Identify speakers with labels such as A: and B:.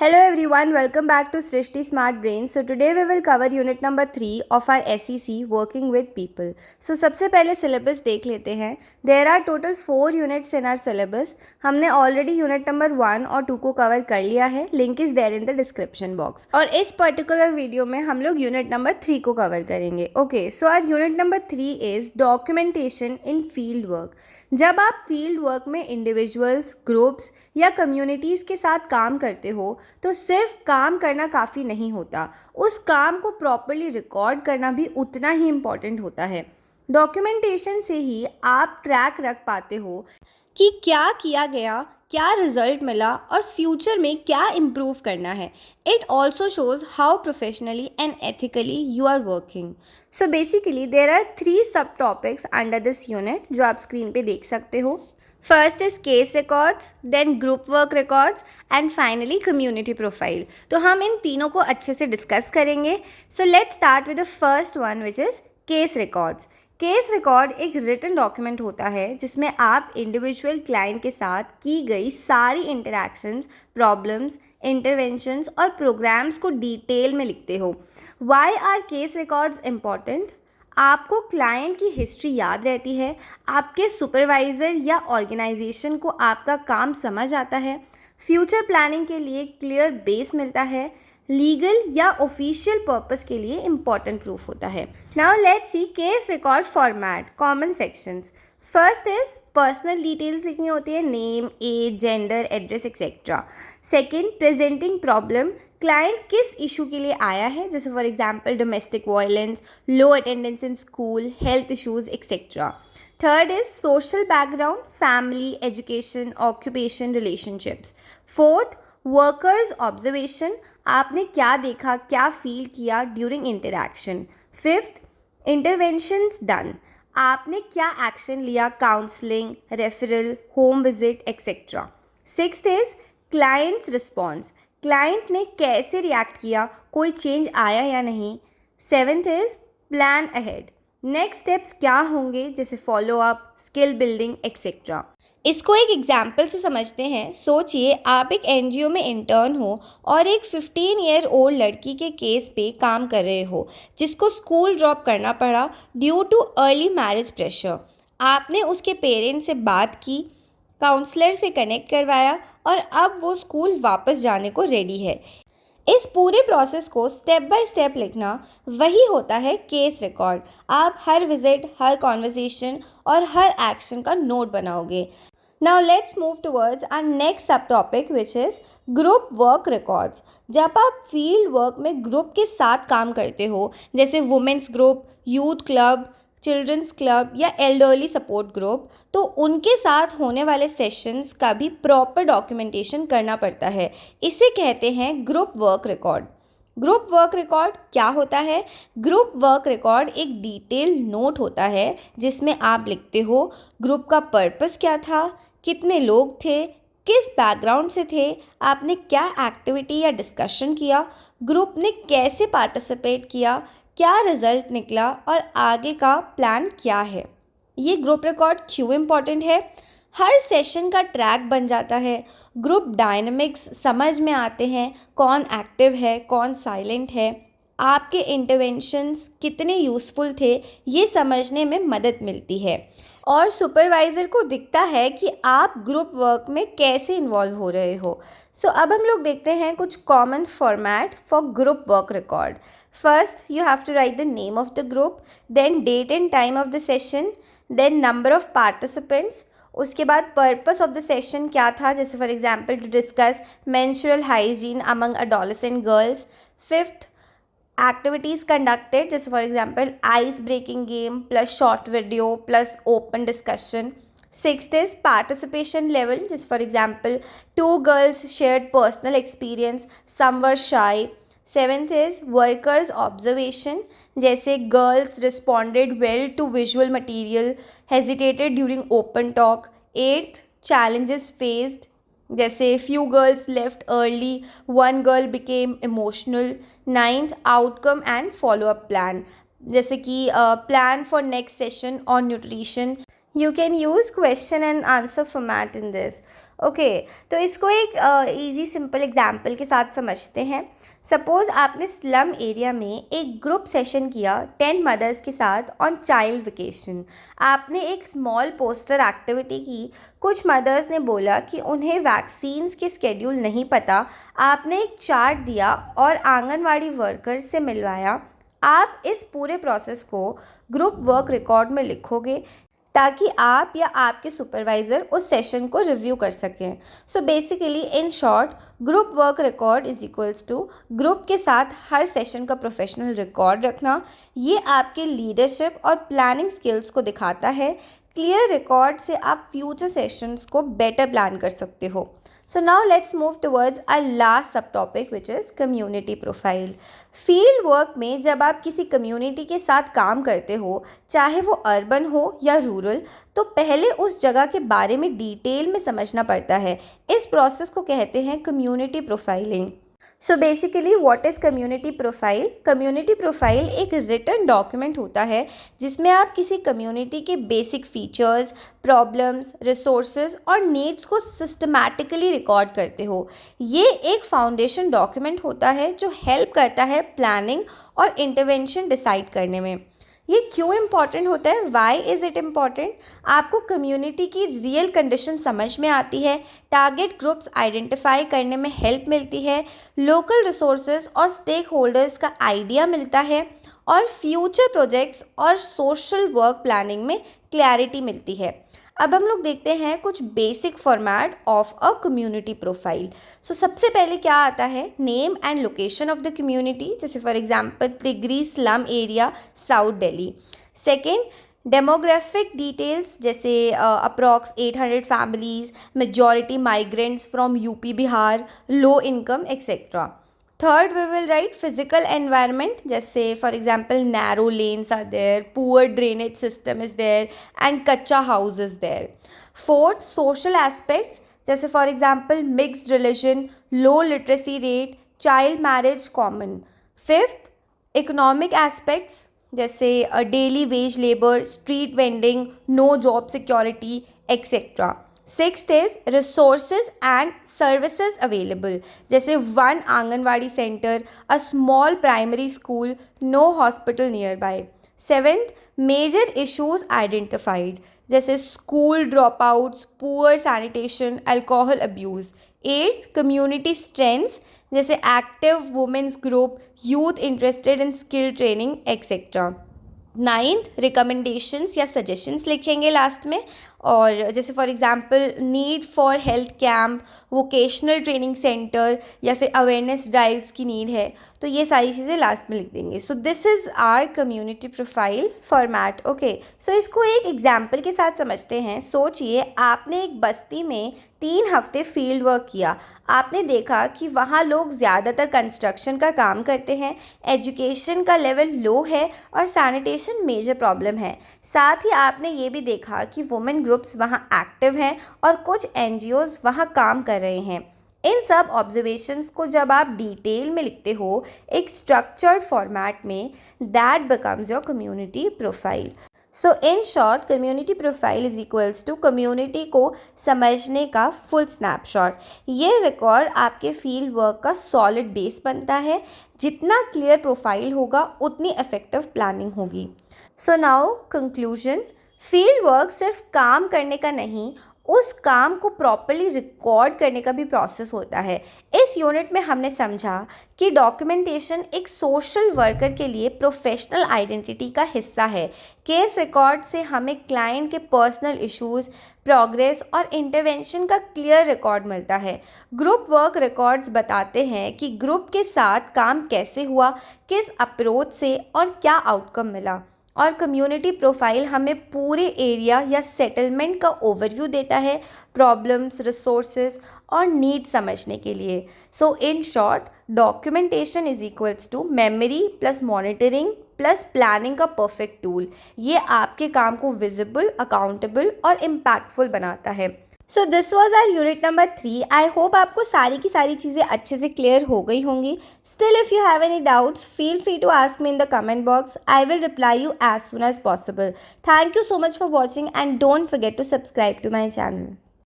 A: Hello everyone, welcome back to Srishti Smart Brain. So today we will cover unit number 3 of our SEC working with people. So सबसे पहले syllabus देख लेते हैं. There are total 4 units in our syllabus. हमने already unit number 1 और 2 को cover कर लिया है. Link is there in the description box. और इस particular video में हम लोग unit number 3 को cover करेंगे. Okay, so our unit number 3 is documentation in field work. जब आप फील्ड वर्क में इंडिविजुअल्स, ग्रुप्स या कम्युनिटीज़ के साथ काम करते हो तो सिर्फ काम करना काफ़ी नहीं होता, उस काम को प्रॉपरली रिकॉर्ड करना भी उतना ही इम्पॉर्टेंट होता है. डॉक्यूमेंटेशन से ही आप ट्रैक रख पाते हो कि क्या किया गया, क्या रिजल्ट मिला और फ्यूचर में क्या इम्प्रूव करना है. It also shows how professionally and ethically you are working. So basically there are 3 sub topics under this unit जो आप स्क्रीन पे देख सकते हो. First is case records, then group work records and finally community profile. तो हम इन तीनों को अच्छे से डिस्कस करेंगे. So let's start with the first one which is case records. Case record एक रिटन डॉक्यूमेंट होता है जिसमें आप इंडिविजुअल क्लाइंट के साथ की गई सारी इंटरैक्शंस, प्रॉब्लम्स, इंटरवेंशंस और प्रोग्राम्स को डिटेल में लिखते हो. Why are case records important? आपको क्लाइंट की हिस्ट्री याद रहती है, आपके सुपरवाइज़र या ऑर्गेनाइजेशन को आपका काम समझ आता है, फ्यूचर प्लानिंग के लिए क्लियर बेस मिलता है, लीगल या ऑफिशियल पर्पस के लिए इम्पॉर्टेंट प्रूफ होता है. Now let's see case record format. Common sections. First is personal details लिखनी होती है, name, age, gender, address etcetera. Second, presenting problem. Client किस इशू के लिए आया है, जैसे for example domestic violence, low attendance in school, health issues etcetera. Third is social background, family, education, occupation, relationships. Fourth, workers observation. आपने क्या देखा, क्या फील किया during interaction. Fifth, interventions done. आपने क्या एक्शन लिया, counselling, referral, home visit etcetera. Sixth is clients response. Client ने कैसे रिएक्ट किया, कोई चेंज आया या नहीं. Seventh is plan ahead. Next steps क्या होंगे, जैसे follow up, skill building etcetera. इसको एक एग्जाम्पल से समझते हैं. सोचिए आप एक एनजीओ में इंटर्न हो और एक 15 ईयर ओल्ड लड़की के केस पे काम कर रहे हो जिसको स्कूल ड्रॉप करना पड़ा due too early marriage pressure. आपने उसके पेरेंट्स से बात की, काउंसलर से कनेक्ट करवाया और अब वो स्कूल वापस जाने को रेडी है. इस पूरे प्रोसेस को स्टेप बाय स्टेप लिखना वही होता है केस रिकॉर्ड. आप हर विजिट, हर कॉन्वर्सेशन और हर एक्शन का नोट बनाओगे. Now let's move towards our next sub topic which is group work records. जब आप फील्ड वर्क में ग्रुप के साथ काम करते हो, जैसे women's group, youth club, children's club या एल्डरली सपोर्ट ग्रुप, तो उनके साथ होने वाले सेशंस का भी प्रॉपर डॉक्यूमेंटेशन करना पड़ता है. इसे कहते हैं group work record. Group work record क्या होता है? ग्रुप वर्क रिकॉर्ड एक डिटेल नोट होता है जिसमें आप लिखते हो ग्रुप का पर्पस क्या था, कितने लोग थे, किस बैकग्राउंड से थे, आपने क्या एक्टिविटी या डिस्कशन किया, ग्रुप ने कैसे पार्टिसिपेट किया, क्या रिजल्ट निकला और आगे का प्लान क्या है. ये ग्रुप रिकॉर्ड क्यों इम्पॉर्टेंट है? हर सेशन का ट्रैक बन जाता है, ग्रुप डायनामिक्स समझ में आते हैं, कौन एक्टिव है, कौन साइलेंट है, आपके इंटरवेंशंस कितने यूज़फुल थे, ये समझने में मदद मिलती है. और सुपरवाइज़र को दिखता है कि आप ग्रुप वर्क में कैसे इन्वॉल्व हो रहे हो. सो अब हम लोग देखते हैं कुछ common format for group work record. First you have to write the name of the group, then date and time of the session, then number of participants. उसके बाद पर्पस ऑफ द सेशन क्या था, जैसे for example to discuss menstrual hygiene among adolescent girls. Fifth, activities conducted, just for example ice breaking game plus short video plus open discussion. Sixth is participation level, just for example 2 girls shared personal experience, some were shy. Seventh is workers observation, जैसे girls responded well to visual material, hesitated during open talk. Eighth, challenges faced, जैसे few girls left early, one girl became emotional. Ninth, outcome and follow up plan, जैसे कि plan for next session और nutrition. You can use question and answer format in this. Okay, तो इसको एक easy simple example के साथ समझते हैं। सपोज़ आपने स्लम एरिया में एक ग्रुप सेशन किया 10 मदर्स के साथ ऑन चाइल्ड वेकेशन। आपने एक स्मॉल पोस्टर एक्टिविटी की। कुछ मदर्स ने बोला कि उन्हें वैक्सीन्स के स्केड्यूल नहीं पता। आपने एक चार्ट दिया और आंगनवाड़ी वर्कर से मिलवाया। आप इस पूरे प्रोसेस को ग्रुप वर्क रिकॉर्ड में लिखोगे ताकि आप या आपके सुपरवाइज़र उस सेशन को रिव्यू कर सकें। So basically in short, group work record is equals to group के साथ हर सेशन का प्रोफेशनल रिकॉर्ड रखना। ये आपके लीडरशिप और प्लानिंग स्किल्स को दिखाता है। क्लियर रिकॉर्ड से आप फ्यूचर सेशंस को बेटर प्लान कर सकते हो। So now let's move towards our last subtopic which is community profile. Field work में जब आप किसी कम्युनिटी के साथ काम करते हो, चाहे वो अर्बन हो या रूरल, तो पहले उस जगह के बारे में डिटेल में समझना पड़ता है। इस प्रोसेस को कहते हैं community profiling. So basically what is community profile? Community profile एक रिटन डॉक्यूमेंट होता है जिसमें आप किसी कम्युनिटी के बेसिक फीचर्स, प्रॉब्लम्स, रिसोर्सेज और नीड्स को सिस्टमैटिकली रिकॉर्ड करते हो। ये एक फाउंडेशन डॉक्यूमेंट होता है जो हेल्प करता है प्लानिंग और इंटरवेंशन डिसाइड करने में। ये क्यों इम्पॉर्टेंट होता है? Why is it important? आपको कम्युनिटी की रियल कंडीशन समझ में आती है, टारगेट ग्रुप्स आइडेंटिफाई करने में हेल्प मिलती है, लोकल रिसोर्सेज और स्टेक होल्डर्स का आइडिया मिलता है और फ्यूचर प्रोजेक्ट्स और सोशल वर्क प्लानिंग में क्लैरिटी मिलती है। अब हम लोग देखते हैं कुछ basic format of a community profile. So सबसे पहले क्या आता है? Name and location of the community, जैसे for example Tigri slum area, south Delhi. Second, demographic details, जैसे approx 800 families, majority migrants from UP Bihar, low income etcetera. Third, we will write physical environment, जैसे for example narrow lanes are there, poor drainage system is there and कच्चा house is there. Fourth, social aspects, जैसे for example mixed religion, low literacy rate, child marriage common. Fifth, economic aspects, जैसे daily wage labor, street vending, no job security, etc. Sixth is resources and services available, जैसे one anganwadi centre, a small primary school, no hospital nearby. Seventh, major issues identified, जैसे school dropouts, poor sanitation, alcohol abuse. Eighth, community strengths, जैसे active women's group, youth interested in skill training etcetera. Ninth, recommendations या suggestions लिखेंगे last में, और जैसे for example need for health camp, vocational training centre या फिर awareness drives की need है, तो ये सारी चीज़ें लास्ट में लिख देंगे। So this is our community profile format. Okay, so इसको एक एग्जाम्पल के साथ समझते हैं। सोचिए आपने एक बस्ती में 3 हफ्ते फील्ड वर्क किया। आपने देखा कि वहाँ लोग ज़्यादातर कंस्ट्रक्शन का काम करते हैं, एजुकेशन का लेवल लो है और सैनिटेशन मेजर प्रॉब्लम है। साथ ही आपने ये भी देखा कि वुमेन ग्रुप्स वहाँ एक्टिव हैं और कुछ एनजीओज़ वहाँ काम कर रहे हैं। इन सब ऑब्जर्वेशंस को जब आप डिटेल में लिखते हो एक स्ट्रक्चर्ड फॉर्मेट में, that becomes your community profile. So in short, community profile is equals to community को समझने का फुल स्नैपशॉट। ये रिकॉर्ड आपके फील्ड वर्क का सॉलिड बेस बनता है। जितना क्लियर प्रोफाइल होगा उतनी इफेक्टिव प्लानिंग होगी। So now conclusion, field work सिर्फ काम करने का नहीं, उस काम को प्रॉपर्ली रिकॉर्ड करने का भी प्रोसेस होता है। इस यूनिट में हमने समझा कि डॉक्यूमेंटेशन एक सोशल वर्कर के लिए प्रोफेशनल आइडेंटिटी का हिस्सा है। केस रिकॉर्ड से हमें क्लाइंट के पर्सनल इश्यूज़, प्रोग्रेस और इंटरवेंशन का क्लियर रिकॉर्ड मिलता है। ग्रुप वर्क रिकॉर्ड्स बताते हैं कि ग्रुप के साथ काम कैसे हुआ, किस अप्रोच से और क्या आउटकम मिला। और कम्युनिटी प्रोफाइल हमें पूरे एरिया या सेटलमेंट का ओवरव्यू देता है, प्रॉब्लम्स, रिसोर्सेज और नीड समझने के लिए। So in short, documentation is equals to memory plus monitoring plus planning का परफेक्ट टूल। ये आपके काम को विजिबल, अकाउंटेबल और इम्पैक्टफुल बनाता है। So this was our unit number 3। I hope आपको सारी की सारी चीज़ें अच्छे से क्लियर हो गई होंगी। Still if you have any doubts feel free to ask me in the comment box. I will reply you as soon as possible. Thank you so much for watching and don't forget to subscribe to my channel.